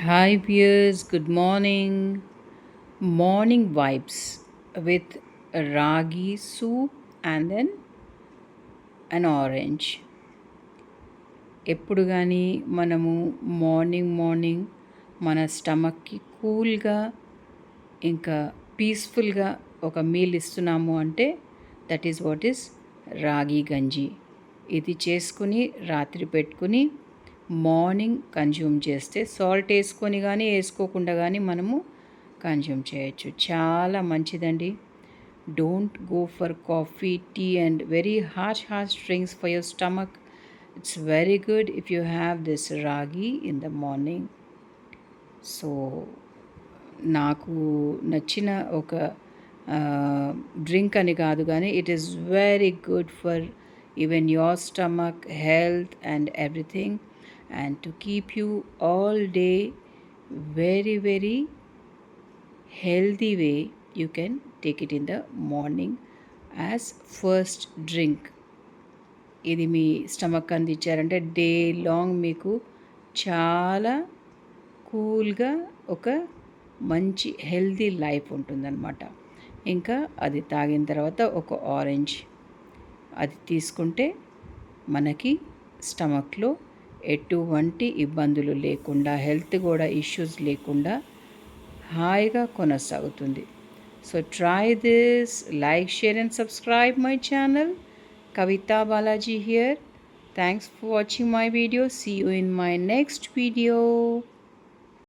Hi, viewers. Good morning. Morning vibes with a ragi soup and then an orange. ఎప్పుడు కానీ మనము morning మన స్టమక్కి కూల్గా ఇంకా పీస్ఫుల్గా ఒక మీల్ ఇస్తున్నాము అంటే దట్ ఈస్ వాట్ ఈస్ రాగి గంజి. ఇది చేసుకుని రాత్రి పెట్టుకుని మార్నింగ్ కన్జ్యూమ్ చేస్తే సాల్ట్ వేసుకొని కానీ వేసుకోకుండా కానీ మనము కన్జ్యూమ్ చేయొచ్చు. చాలా మంచిదండి. Don't go for coffee, tea and very harsh drinks for your stomach. It's very good if you have this ragi in the morning. So నాకు నచ్చిన ఒక డ్రింక్ అని కాదు కానీ it is very good for even your stomach health and everything and to keep you all day very healthy way, you can take it in the morning as first drink. ఇది మీ stomach అందించారంటే day long మీకు చాలా కూల్గా ఒక మంచి healthy life ఉంటుందన్నమాట. ఇంకా అది తాగిన తర్వాత ఒక ఆరెంజ్ అది తీసుకుంటే మనకి స్టమక్లో ఎటువంటి ఇబ్బందులు లేకుండా హెల్త్ కూడా ఇష్యూస్ లేకుండా హాయిగా కొనసాగుతుంది. So try this, like, share and subscribe my channel. Kavita Balaji here. Thanks for watching my video. See you in my next video.